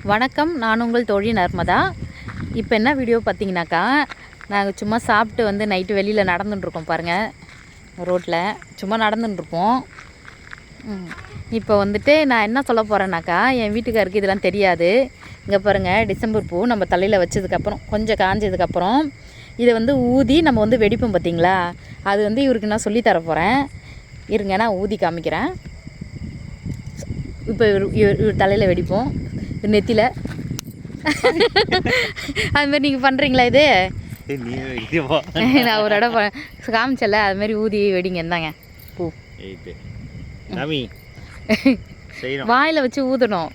வணக்கம், நான் உங்கள் தோழி நர்மதா. இப்போ என்ன வீடியோ பார்த்தீங்கன்னாக்கா, நாங்கள் சும்மா சாப்பிட்டு வந்து நைட்டு வெளியில் நடந்துட்டுருக்கோம் பாருங்கள். ரோட்டில் சும்மா நடந்துட்டுருப்போம். இப்போ வந்துட்டு நான் என்ன சொல்ல போகிறேன்னாக்கா, என் வீட்டுக்காருக்கு இதெல்லாம் தெரியாது. இங்கே பாருங்கள், டிசம்பர் பூ நம்ம தலையில் வச்சதுக்கப்புறம் கொஞ்சம் காஞ்சதுக்கப்புறம் இதை வந்து ஊதி நம்ம வந்து வெடிப்போம் பார்த்தீங்களா. அது வந்து இவருக்கு நான் சொல்லித்தர போகிறேன். இருங்க, நான் ஊதி காமிக்கிறேன். இப்போ இவர் தலையில் வெடிப்போம், நெத்தியில். அதுமாரி நீங்கள் பண்ணுறீங்களா? இது நான் ஒரு இடம் காமிச்சல, அதுமாரி ஊதி வெடிங்க. இருந்தாங்க பூ வாயில் வச்சு ஊதணும்.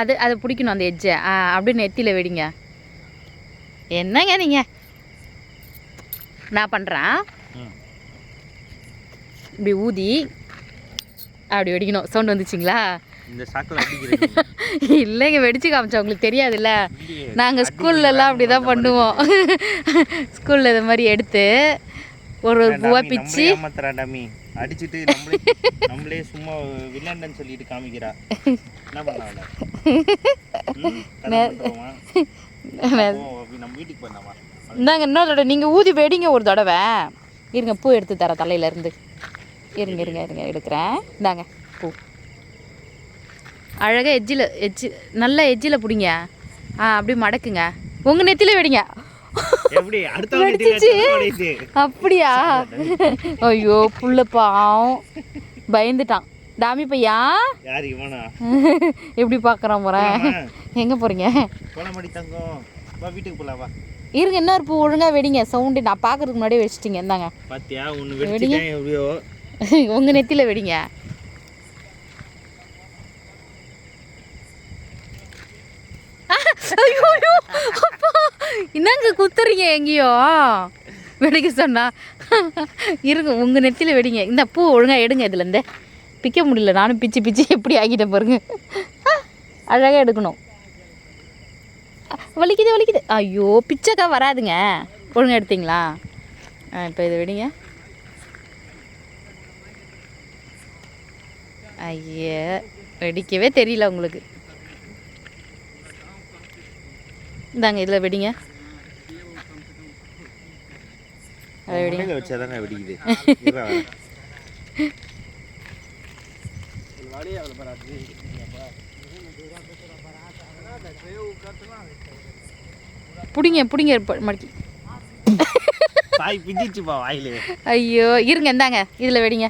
அதை பிடிக்கணும், அந்த எஜ்ஜை. அப்படியே நெத்தியில் வெடிங்க. என்னங்க நீங்கள், நான் பண்ணுறேன். இப்படி ஊதி அப்படி வெடிக்கணும். சவுண்ட் வந்துச்சிங்களா? இந்த சாக்கில் இல்லைங்க, வெடிச்சு காமிச்சா உங்களுக்கு தெரியாதுல்ல. நாங்கள் ஸ்கூல்லலாம் அப்படி தான் பண்ணுவோம். ஸ்கூலில் இது மாதிரி எடுத்து ஒரு பூவா பிச்சு அடிச்சுட்டு நம்மளே சும்மா வில்லன்னு சொல்லிட்டு காமிக்கிறா. என்ன பண்ணலாம்? நம்ம வீட்டுக்கு போனாமா? இந்தாங்க இன்னொரு தடவை நீங்கள் ஊதி வெடிங்க ஒரு தடவை. இருங்க, பூ எடுத்து தர தலையிலேருந்து. இருங்க இருங்க இருங்க எடுக்கிறேன். இந்தாங்க பூ. அழகாக எஜ்ஜு நல்லா எஜ்ஜில் பிடிங்க. அப்படி மடக்குங்க. உங்கள் நெத்தியில் வெடிங்க. அப்படியா? ஐயோ, புள்ள பாவம் பயந்துட்டான். டாமி பையா எப்படி பார்க்குறான் போகிறேன். எங்கே போகிறீங்க? வீட்டுக்கு போகலாவா? இருங்க, இன்னொரு பூ ஒழுங்காக வெடிங்க. சவுண்டு நான் பார்க்கறதுக்கு முன்னாடியே வச்சிட்டிங்க. இந்தாங்க பாத்தியா, ஒன்று வெடிங்க. எப்படியோ உங்கள் நெத்தியில் வெடிங்க. என்னங்க குத்துறீங்க எங்கேயோ வெடிக்க சொன்னா? இருங்க, உங்கள் நெத்தியில் வெடிங்க. இந்த பூ ஒழுங்காக எடுங்க. இதுலேருந்து பிக்க முடியல, நானும் பிச்சு பிச்சு எப்படி ஆகிட்டேன் பாருங்க. அழகாக எடுக்கணும். வலிக்குது வலிக்குது. ஐயோ, பிச்சைக்கா வராதுங்க. ஒழுங்காக எடுத்தீங்களா? இப்போ இதை வெடிங்க. ஐயே, வெடிக்கவே தெரியல உங்களுக்கு. இந்தாங்க இதில் வெடிங்க. அதை வெடிங்க. வச்சாதாங்க வெடிக்குது. பிடிங்க பிடிங்க மடக்கி. வாய் பிஞ்சிச்சுப்பா வாயிலே. ஐயோ, இருங்க, இந்தாங்க இதில் வெடிங்க.